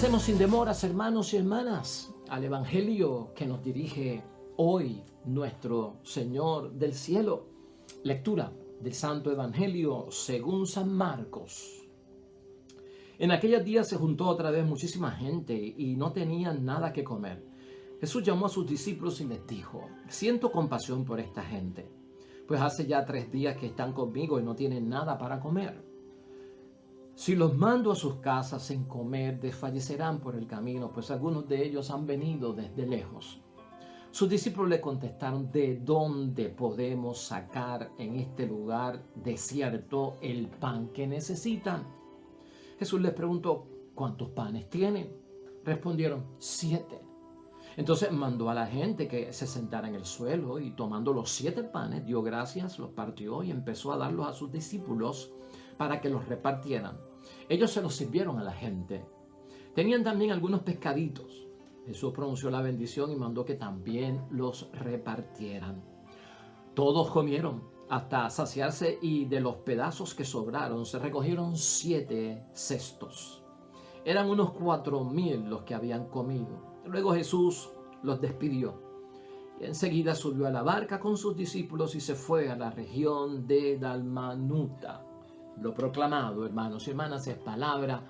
Pasemos sin demoras, hermanos y hermanas, al Evangelio que nos dirige hoy nuestro Señor del cielo. Lectura del Santo Evangelio según San Marcos. En aquellos días se juntó otra vez muchísima gente y no tenían nada que comer. Jesús llamó a sus discípulos y les dijo: siento compasión por esta gente, pues hace ya 3 días que están conmigo y no tienen nada para comer. Si los mando a sus casas sin comer, desfallecerán por el camino, pues algunos de ellos han venido desde lejos. Sus discípulos le contestaron: ¿de dónde podemos sacar en este lugar desierto el pan que necesitan? Jesús les preguntó: ¿cuántos panes tienen? Respondieron: 7. Entonces mandó a la gente que se sentara en el suelo y, tomando los 7 panes, dio gracias, los partió y empezó a darlos a sus discípulos para que los repartieran. Ellos se los sirvieron a la gente. Tenían también algunos pescaditos. Jesús pronunció la bendición y mandó que también los repartieran. Todos comieron hasta saciarse, y de los pedazos que sobraron se recogieron 7 cestos. Eran unos 4,000 los que habían comido. Luego Jesús los despidió y enseguida subió a la barca con sus discípulos y se fue a la región de Dalmanuta. Lo proclamado, hermanos y hermanas, es palabra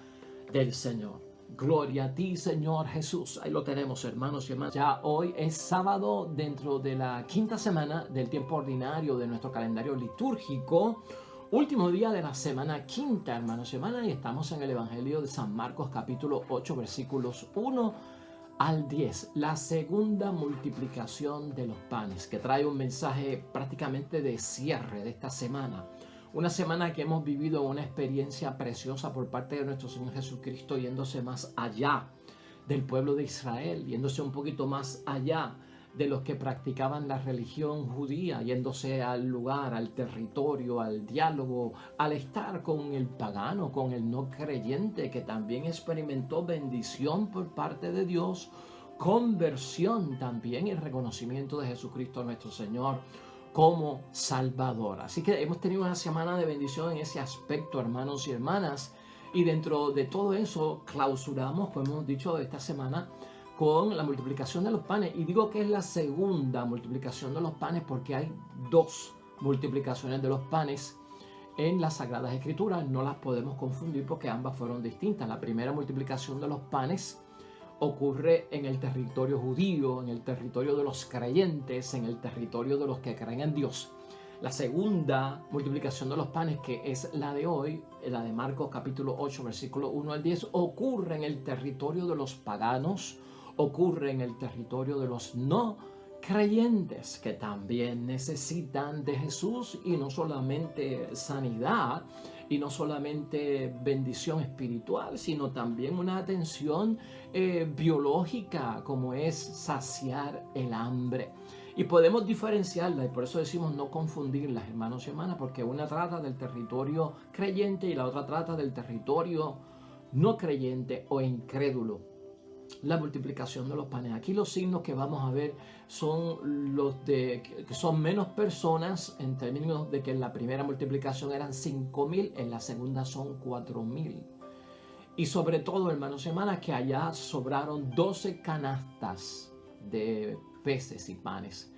del Señor. Gloria a ti, Señor Jesús. Ahí lo tenemos, hermanos y hermanas. Ya hoy es sábado dentro de la 5ª semana del tiempo ordinario de nuestro calendario litúrgico. Último día de la semana 5ª, hermanos y hermanas, y estamos en el Evangelio de San Marcos, capítulo 8, versículos 1 al 10. La segunda multiplicación de los panes, que trae un mensaje prácticamente de cierre de esta semana. Una semana que hemos vivido una experiencia preciosa por parte de nuestro Señor Jesucristo, yéndose más allá del pueblo de Israel, yéndose un poquito más allá de los que practicaban la religión judía, yéndose al lugar, al territorio, al diálogo, al estar con el pagano, con el no creyente, que también experimentó bendición por parte de Dios, conversión también y reconocimiento de Jesucristo nuestro Señor como Salvador. Así que hemos tenido una semana de bendición en ese aspecto, hermanos y hermanas, y dentro de todo eso clausuramos, como hemos dicho, esta semana con la multiplicación de los panes. Y digo que es la segunda multiplicación de los panes porque hay 2 multiplicaciones de los panes en las Sagradas Escrituras. No las podemos confundir porque ambas fueron distintas. La primera multiplicación de los panes ocurre en el territorio judío, en el territorio de los creyentes, en el territorio de los que creen en Dios. La segunda multiplicación de los panes, que es la de hoy, la de Marcos capítulo 8, versículo 1 al 10, ocurre en el territorio de los paganos, ocurre en el territorio de los no creyentes, que también necesitan de Jesús, y no solamente sanidad y no solamente bendición espiritual, sino también una atención biológica, como es saciar el hambre. Y podemos diferenciarla, y por eso decimos no confundirlas, hermanos y hermanas, porque una trata del territorio creyente y la otra trata del territorio no creyente o incrédulo. La multiplicación de los panes. Aquí los signos que vamos a ver son los de que son menos personas, en términos de que en la primera multiplicación eran 5,000, en la segunda son 4,000. Y sobre todo, hermanos y hermanas, que allá sobraron 12 canastas de peces y panes,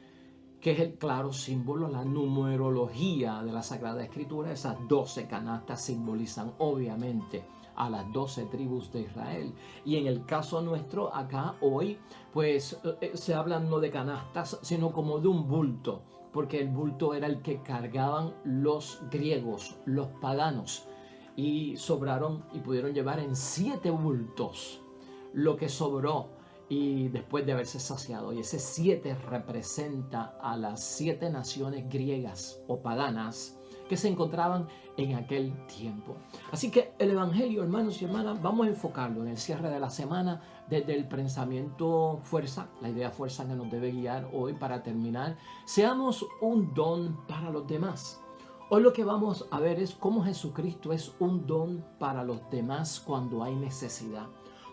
que es el claro símbolo, la numerología de la Sagrada Escritura. Esas 12 canastas simbolizan obviamente a las 12 tribus de Israel. Y en el caso nuestro, acá hoy, pues se habla no de canastas, sino como de un bulto, porque el bulto era el que cargaban los griegos, los paganos, y sobraron y pudieron llevar en 7 bultos lo que sobró, y después de haberse saciado. Y ese 7 representa a las 7 naciones griegas o paganas que se encontraban en aquel tiempo. Así que el Evangelio, hermanos y hermanas, vamos a enfocarlo en el cierre de la semana desde el pensamiento fuerza, la idea fuerza que nos debe guiar hoy para terminar. Seamos un don para los demás. Hoy lo que vamos a ver es cómo Jesucristo es un don para los demás cuando hay necesidad.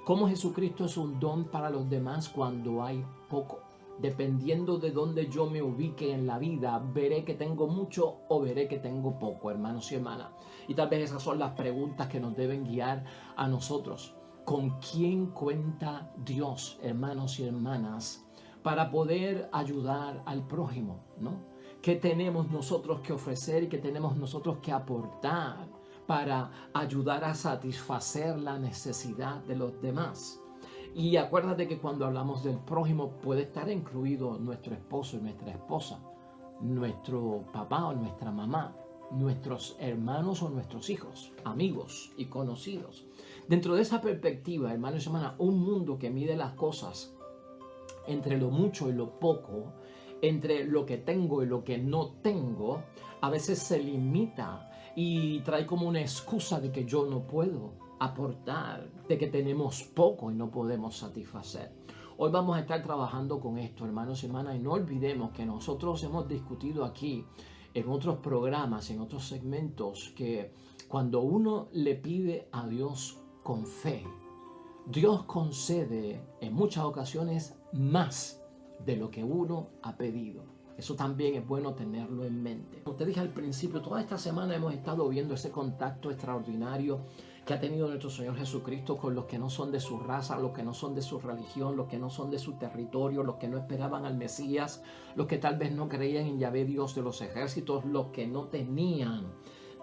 Cómo Jesucristo es un don para los demás cuando hay poco. Dependiendo de dónde yo me ubique en la vida, veré que tengo mucho o veré que tengo poco, hermanos y hermanas. Y tal vez esas son las preguntas que nos deben guiar a nosotros. con quién cuenta Dios, hermanos y hermanas, para poder ayudar al prójimo, ¿no? ¿Qué tenemos nosotros que ofrecer y qué tenemos nosotros que aportar para ayudar a satisfacer la necesidad de los demás? Y acuérdate que cuando hablamos del prójimo puede estar incluido nuestro esposo y nuestra esposa, nuestro papá o nuestra mamá, nuestros hermanos o nuestros hijos, amigos y conocidos. Dentro de esa perspectiva, hermanos y hermanas, un mundo que mide las cosas entre lo mucho y lo poco, entre lo que tengo y lo que no tengo, a veces se limita y trae como una excusa de que yo no puedo aportar, de que tenemos poco y no podemos satisfacer. Hoy vamos a estar trabajando con esto, hermanos y hermanas, y no olvidemos que nosotros hemos discutido aquí en otros programas, en otros segmentos, que cuando uno le pide a Dios con fe, Dios concede en muchas ocasiones más de lo que uno ha pedido. Eso también es bueno tenerlo en mente. Como te dije al principio, toda esta semana hemos estado viendo ese contacto extraordinario que ha tenido nuestro Señor Jesucristo con los que no son de su raza, los que no son de su religión, los que no son de su territorio, los que no esperaban al Mesías, los que tal vez no creían en Yahvé, Dios de los ejércitos, los que no tenían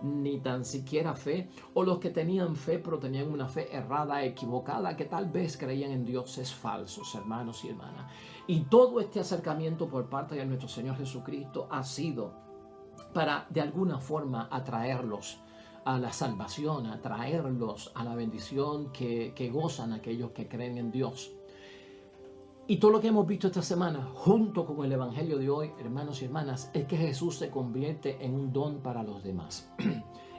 ni tan siquiera fe, o los que tenían fe pero tenían una fe errada, equivocada, que tal vez creían en dioses falsos, hermanos y hermanas. Y todo este acercamiento por parte de nuestro Señor Jesucristo ha sido para de alguna forma atraerlos a la salvación, atraerlos a la bendición que gozan aquellos que creen en Dios. Y todo lo que hemos visto esta semana, junto con el Evangelio de hoy, hermanos y hermanas, es que Jesús se convierte en un don para los demás.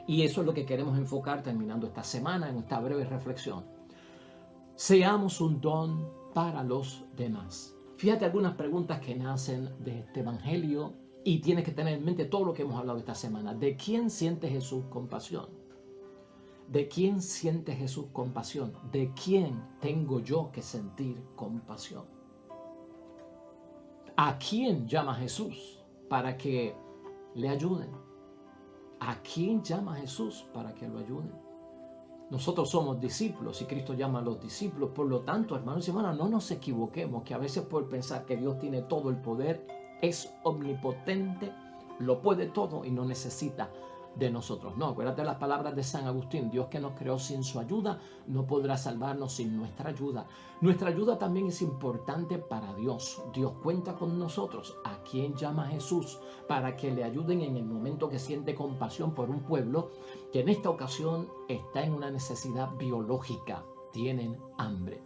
Y eso es lo que queremos enfocar terminando esta semana en esta breve reflexión. Seamos un don para los demás. Fíjate algunas preguntas que nacen de este Evangelio y tienes que tener en mente todo lo que hemos hablado esta semana. ¿De quién siente Jesús compasión? ¿De quién siente Jesús compasión? ¿De quién tengo yo que sentir compasión? ¿A quién llama Jesús para que le ayuden? ¿A quién llama Jesús para que lo ayuden? Nosotros somos discípulos y Cristo llama a los discípulos. Por lo tanto, hermanos y hermanas, no nos equivoquemos que a veces por pensar que Dios tiene todo el poder, es omnipotente, lo puede todo y no necesita de nosotros. No, acuérdate las palabras de San Agustín: Dios que nos creó sin su ayuda no podrá salvarnos sin nuestra ayuda. Nuestra ayuda también es importante para Dios. Dios cuenta con nosotros. ¿A quién llama Jesús para que le ayuden en el momento que siente compasión por un pueblo que en esta ocasión está en una necesidad biológica? Tienen hambre.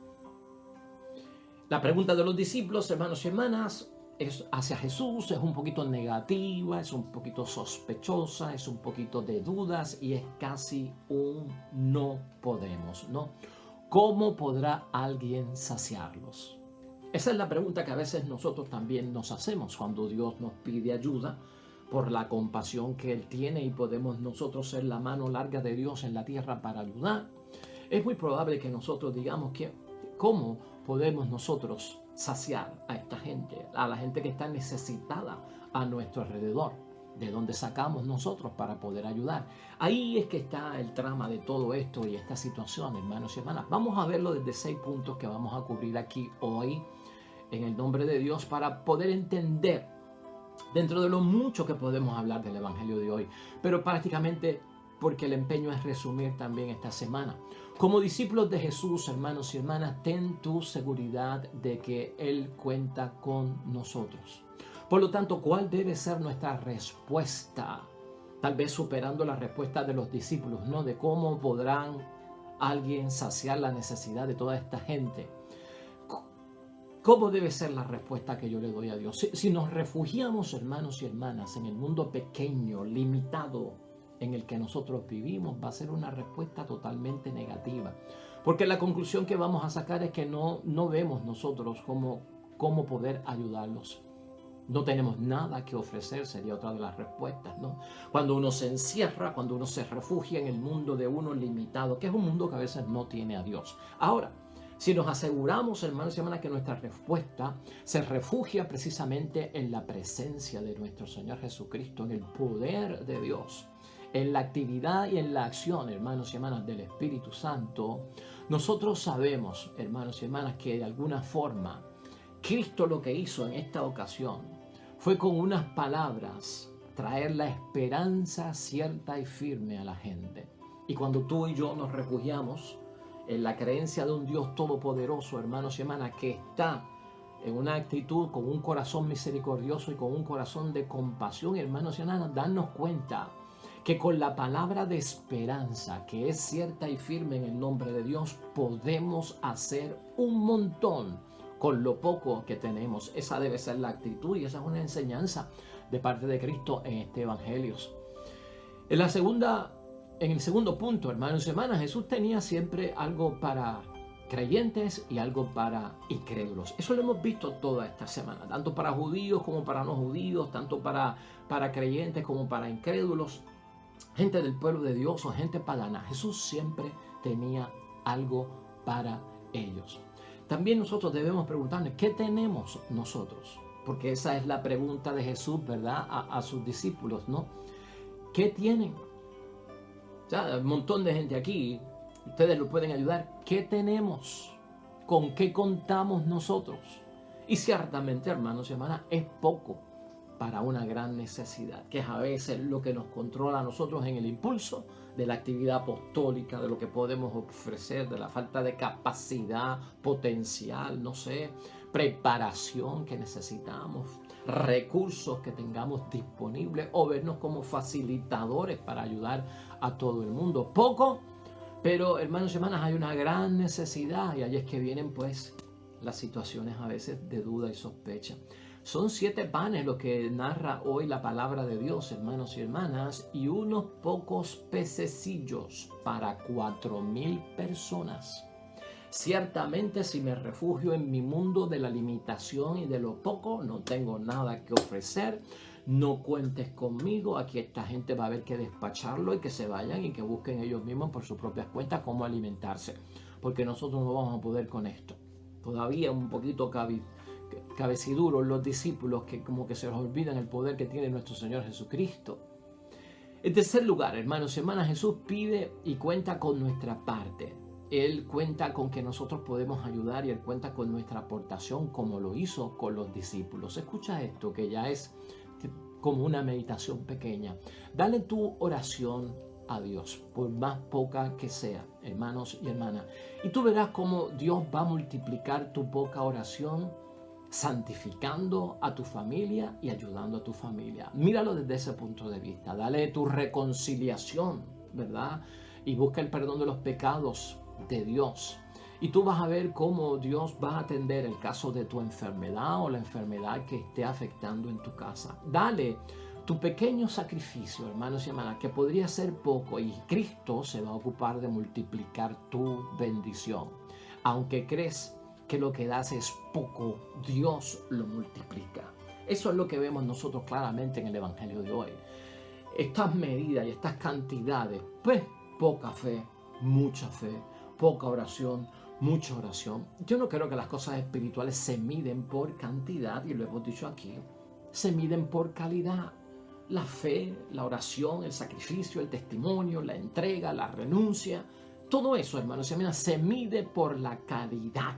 La pregunta de los discípulos, hermanos y hermanas, es hacia Jesús, es un poquito negativa, es un poquito sospechosa, es un poquito de dudas y es casi un no podemos, ¿no? ¿Cómo podrá alguien saciarlos? Esa es la pregunta que a veces nosotros también nos hacemos cuando Dios nos pide ayuda por la compasión que Él tiene y podemos nosotros ser la mano larga de Dios en la tierra para ayudar. Es muy probable que nosotros digamos que ¿cómo podemos nosotros saciar a esta gente, a la gente que está necesitada a nuestro alrededor? ¿De dónde sacamos nosotros para poder ayudar? Ahí es que está el trama de todo esto y esta situación, hermanos y hermanas. Vamos a verlo desde 6 puntos que vamos a cubrir aquí hoy en el nombre de Dios para poder entender dentro de lo mucho que podemos hablar del Evangelio de hoy, pero prácticamente porque el empeño es resumir también esta semana. Como discípulos de Jesús, hermanos y hermanas, ten tu seguridad de que Él cuenta con nosotros. Por lo tanto, ¿cuál debe ser nuestra respuesta? Tal vez superando la respuesta de los discípulos, ¿no? De cómo podrán alguien saciar la necesidad de toda esta gente. ¿Cómo debe ser la respuesta que yo le doy a Dios? Si nos refugiamos, hermanos y hermanas, en el mundo pequeño, limitado, en el que nosotros vivimos, va a ser una respuesta totalmente negativa. Porque la conclusión que vamos a sacar es que no vemos nosotros cómo poder ayudarlos. No tenemos nada que ofrecer, sería otra de las respuestas, ¿no? Cuando uno se encierra, cuando uno se refugia en el mundo de uno limitado, que es un mundo que a veces no tiene a Dios. Ahora, si nos aseguramos, hermanos y hermanas, que nuestra respuesta se refugia precisamente en la presencia de nuestro Señor Jesucristo, en el poder de Dios, en la actividad y en la acción, hermanos y hermanas, del Espíritu Santo, nosotros sabemos, hermanos y hermanas, que de alguna forma Cristo lo que hizo en esta ocasión fue con unas palabras traer la esperanza cierta y firme a la gente. Y cuando tú y yo nos refugiamos en la creencia de un Dios todopoderoso, hermanos y hermanas, que está en una actitud con un corazón misericordioso y con un corazón de compasión, hermanos y hermanas, darnos cuenta que con la palabra de esperanza, que es cierta y firme en el nombre de Dios, podemos hacer un montón con lo poco que tenemos. Esa debe ser la actitud y esa es una enseñanza de parte de Cristo en este evangelio. En el segundo punto, hermanos y hermanas, Jesús tenía siempre algo para creyentes y algo para incrédulos. Eso lo hemos visto toda esta semana, tanto para judíos como para no judíos, tanto para creyentes como para incrédulos, gente del pueblo de Dios o gente pagana. Jesús siempre tenía algo para ellos. También nosotros debemos preguntarnos, ¿qué tenemos nosotros? Porque esa es la pregunta de Jesús, ¿verdad? A sus discípulos, ¿no? ¿Qué tienen? O sea, un montón de gente aquí, ustedes lo pueden ayudar. ¿Qué tenemos? ¿Con qué contamos nosotros? Y ciertamente, hermanos y hermanas, es poco para una gran necesidad, que es a veces lo que nos controla a nosotros en el impulso de la actividad apostólica, de lo que podemos ofrecer, de la falta de capacidad potencial, no sé, preparación que necesitamos, recursos que tengamos disponibles o vernos como facilitadores para ayudar a todo el mundo. Poco, pero hermanos y hermanas, hay una gran necesidad y ahí es que vienen pues las situaciones a veces de duda y sospecha. Son 7 panes lo que narra hoy la palabra de Dios, hermanos y hermanas, y unos pocos pececillos para 4,000 personas. Ciertamente, si me refugio en mi mundo de la limitación y de lo poco, no tengo nada que ofrecer. No cuentes conmigo. Aquí esta gente va a haber que despacharlo y que se vayan y que busquen ellos mismos por sus propias cuentas cómo alimentarse. Porque nosotros no vamos a poder con esto. Todavía un poquito cabeciduros los discípulos que como que se les olvidan el poder que tiene nuestro Señor Jesucristo. En tercer lugar, hermanos y hermanas, Jesús pide y cuenta con nuestra parte. Él cuenta con que nosotros podemos ayudar y Él cuenta con nuestra aportación como lo hizo con los discípulos. Escucha esto que ya es como una meditación pequeña. Dale tu oración a Dios, por más poca que sea, hermanos y hermanas. Y tú verás cómo Dios va a multiplicar tu poca oración, santificando a tu familia y ayudando a tu familia. Míralo desde ese punto de vista. Dale tu reconciliación, ¿verdad? Y busca el perdón de los pecados de Dios. Y tú vas a ver cómo Dios va a atender el caso de tu enfermedad o la enfermedad que esté afectando en tu casa. Dale tu pequeño sacrificio, hermanos y hermanas, que podría ser poco, y Cristo se va a ocupar de multiplicar tu bendición. Aunque crees que lo que das es poco, Dios lo multiplica. Eso es lo que vemos nosotros claramente en el Evangelio de hoy. Estas medidas y estas cantidades, pues poca fe, mucha fe, poca oración, mucha oración. Yo no creo que las cosas espirituales se miden por cantidad, y lo hemos dicho aquí, se miden por calidad. La fe, la oración, el sacrificio, el testimonio, la entrega, la renuncia, todo eso, hermanos y hermanas, se mide por la calidad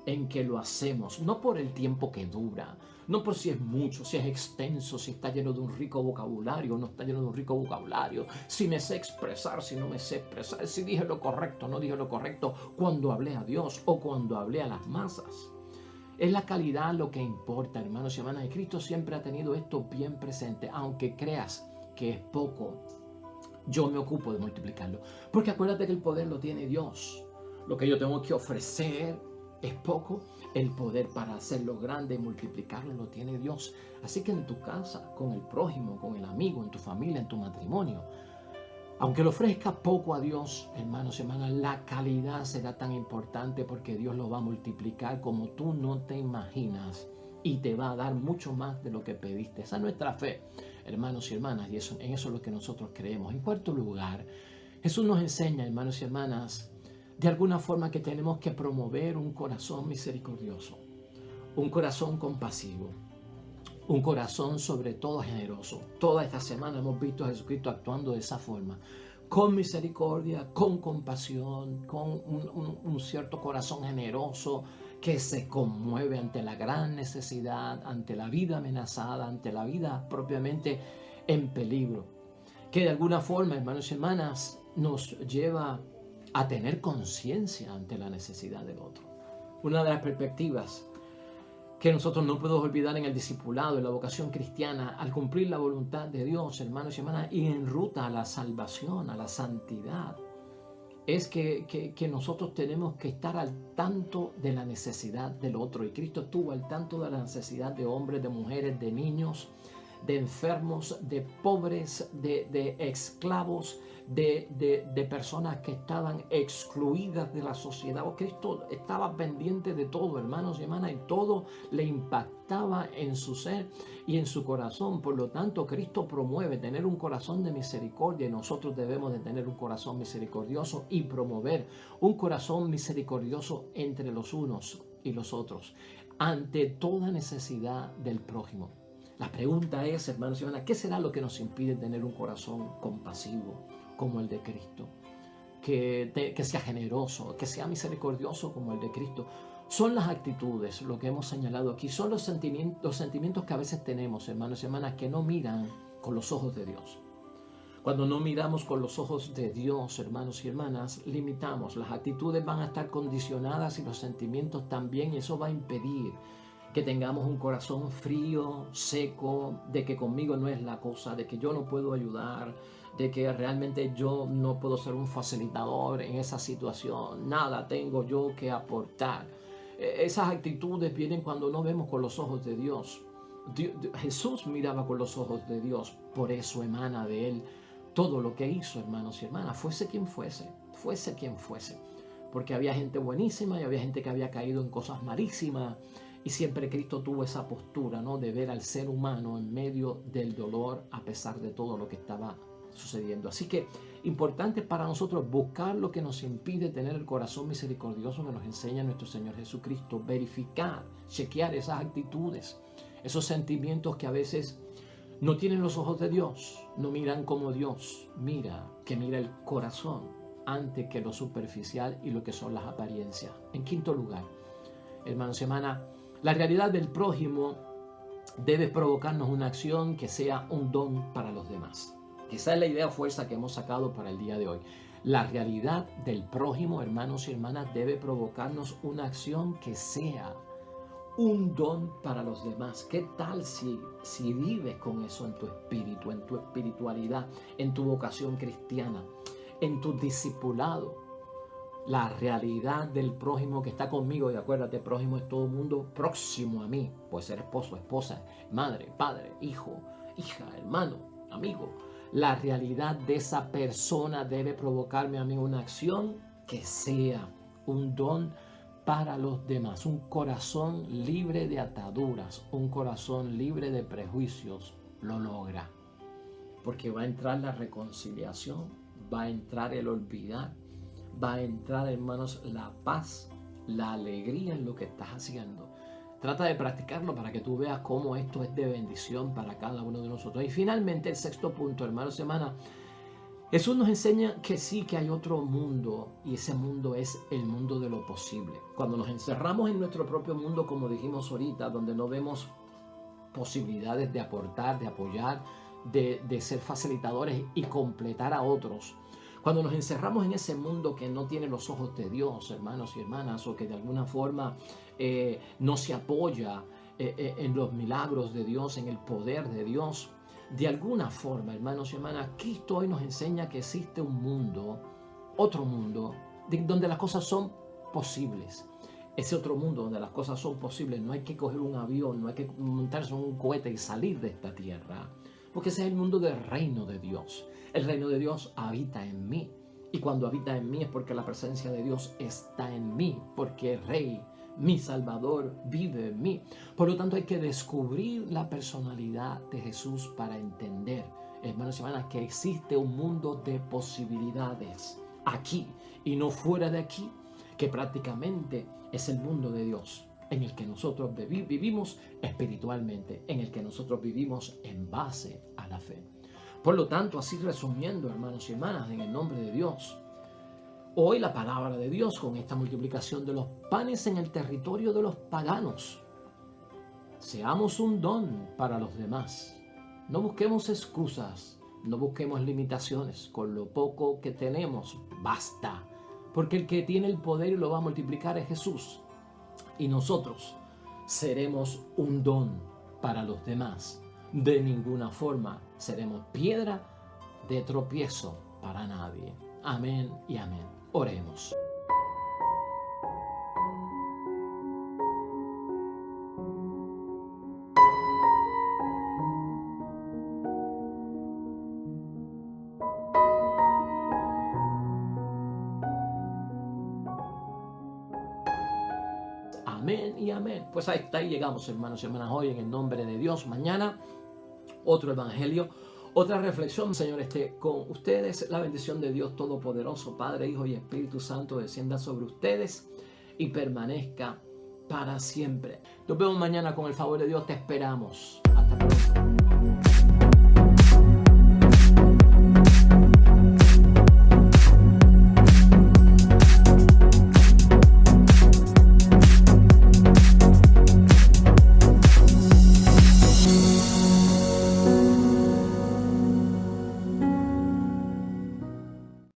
en que lo hacemos, no por el tiempo que dura, no por si es mucho, si es extenso, si está lleno de un rico vocabulario, no está lleno de un rico vocabulario, si me sé expresar, si no me sé expresar, si dije lo correcto, no dije lo correcto, cuando hablé a Dios o cuando hablé a las masas. Es la calidad lo que importa, hermanos y hermanas, y Cristo siempre ha tenido esto bien presente, aunque creas que es poco, yo me ocupo de multiplicarlo, porque acuérdate que el poder lo tiene Dios. Lo que yo tengo que ofrecer es poco, el poder para hacerlo grande y multiplicarlo lo tiene Dios. Así que en tu casa, con el prójimo, con el amigo, en tu familia, en tu matrimonio, aunque le ofrezcas poco a Dios, hermanos y hermanas, la calidad será tan importante porque Dios lo va a multiplicar como tú no te imaginas y te va a dar mucho más de lo que pediste. Esa es nuestra fe, hermanos y hermanas, y en eso es lo que nosotros creemos. En cuarto lugar, Jesús nos enseña, hermanos y hermanas, de alguna forma que tenemos que promover un corazón misericordioso, un corazón compasivo, Un corazón sobre todo generoso. Toda esta semana hemos visto a Jesucristo actuando de esa forma, con misericordia, con compasión, con un cierto corazón generoso que se conmueve ante la gran necesidad, ante la vida amenazada, ante la vida propiamente en peligro, que de alguna forma, hermanos y hermanas, nos lleva a tener conciencia ante la necesidad del otro. Una de las perspectivas que nosotros no podemos olvidar en el discipulado, en la vocación cristiana, al cumplir la voluntad de Dios, hermanos y hermanas, y en ruta a la salvación, a la santidad, es que nosotros tenemos que estar al tanto de la necesidad del otro. Y Cristo estuvo al tanto de la necesidad de hombres, de mujeres, de niños, de enfermos, de pobres, de esclavos, de personas que estaban excluidas de la sociedad. Cristo estaba pendiente de todo, hermanos y hermanas, y todo le impactaba en su ser y en su corazón. Por lo tanto, Cristo promueve tener un corazón de misericordia, y nosotros debemos de tener un corazón misericordioso y promover un corazón misericordioso entre los unos y los otros, ante toda necesidad del prójimo. La pregunta es, hermanos y hermanas, ¿qué será lo que nos impide tener un corazón compasivo como el de Cristo? Que sea generoso, que sea misericordioso como el de Cristo. Son las actitudes, lo que hemos señalado aquí, son los sentimientos que a veces tenemos, hermanos y hermanas, que no miran con los ojos de Dios. Cuando no miramos con los ojos de Dios, hermanos y hermanas, limitamos. Las actitudes van a estar condicionadas y los sentimientos también, y eso va a impedir que tengamos un corazón frío, seco, de que conmigo no es la cosa, de que yo no puedo ayudar, de que realmente yo no puedo ser un facilitador en esa situación, nada tengo yo que aportar. Esas actitudes vienen cuando no vemos con los ojos de Dios. Jesús miraba con los ojos de Dios, por eso emana de él todo lo que hizo, hermanos y hermanas, fuese quien fuese, porque había gente buenísima y había gente que había caído en cosas malísimas. Y siempre Cristo tuvo esa postura, ¿no?, de ver al ser humano en medio del dolor a pesar de todo lo que estaba sucediendo. Así que importante para nosotros buscar lo que nos impide tener el corazón misericordioso que nos enseña nuestro Señor Jesucristo, verificar, chequear esas actitudes, esos sentimientos que a veces no tienen los ojos de Dios, no miran como Dios mira, que mira el corazón antes que lo superficial y lo que son las apariencias. En quinto lugar, hermanos y hermanas, la realidad del prójimo debe provocarnos una acción que sea un don para los demás. Esa es la idea fuerza que hemos sacado para el día de hoy. La realidad del prójimo, hermanos y hermanas, debe provocarnos una acción que sea un don para los demás. ¿Qué tal si vives con eso en tu espíritu, en tu espiritualidad, en tu vocación cristiana, en tu discipulado? La realidad del prójimo que está conmigo, y acuérdate, prójimo es todo el mundo próximo a mí. Puede ser esposo, esposa, madre, padre, hijo, hija, hermano, amigo. La realidad de esa persona debe provocarme a mí una acción que sea un don para los demás. Un corazón libre de ataduras, un corazón libre de prejuicios lo logra. Porque va a entrar la reconciliación, va a entrar el olvidar, va a entrar, hermanos, la paz, la alegría en lo que estás haciendo. Trata de practicarlo para que tú veas cómo esto es de bendición para cada uno de nosotros. Y finalmente, el sexto punto, hermanos y hermanas, Jesús nos enseña que sí, que hay otro mundo, y ese mundo es el mundo de lo posible. Cuando nos encerramos en nuestro propio mundo, como dijimos ahorita, donde no vemos posibilidades de aportar, de apoyar, de ser facilitadores y completar a otros. Cuando nos encerramos en ese mundo que no tiene los ojos de Dios, hermanos y hermanas, o que de alguna forma no se apoya en los milagros de Dios, en el poder de Dios, de alguna forma, hermanos y hermanas, Cristo hoy nos enseña que existe un mundo, otro mundo, donde las cosas son posibles. Ese otro mundo donde las cosas son posibles, no hay que coger un avión, no hay que montarse en un cohete y salir de esta tierra, porque ese es el mundo del reino de Dios. El reino de Dios habita en mí, y cuando habita en mí es porque la presencia de Dios está en mí, porque el Rey, mi Salvador, vive en mí. Por lo tanto, hay que descubrir la personalidad de Jesús para entender, hermanos y hermanas, que existe un mundo de posibilidades aquí y no fuera de aquí, que prácticamente es el mundo de Dios, en el que nosotros vivimos espiritualmente, en el que nosotros vivimos en base a la fe. Por lo tanto, así resumiendo, hermanos y hermanas, en el nombre de Dios, hoy la palabra de Dios con esta multiplicación de los panes en el territorio de los paganos. Seamos un don para los demás. No busquemos excusas, no busquemos limitaciones. Con lo poco que tenemos, basta. Porque el que tiene el poder y lo va a multiplicar es Jesús. Y nosotros seremos un don para los demás. De ninguna forma seremos piedra de tropiezo para nadie. Amén y amén. Oremos. Amén y amén. Pues hasta ahí llegamos, hermanos y hermanas, hoy en el nombre de Dios. Mañana otro evangelio, otra reflexión. Señor, esté con ustedes. La bendición de Dios Todopoderoso, Padre, Hijo y Espíritu Santo, descienda sobre ustedes y permanezca para siempre. Nos vemos mañana con el favor de Dios. Te esperamos. Hasta pronto.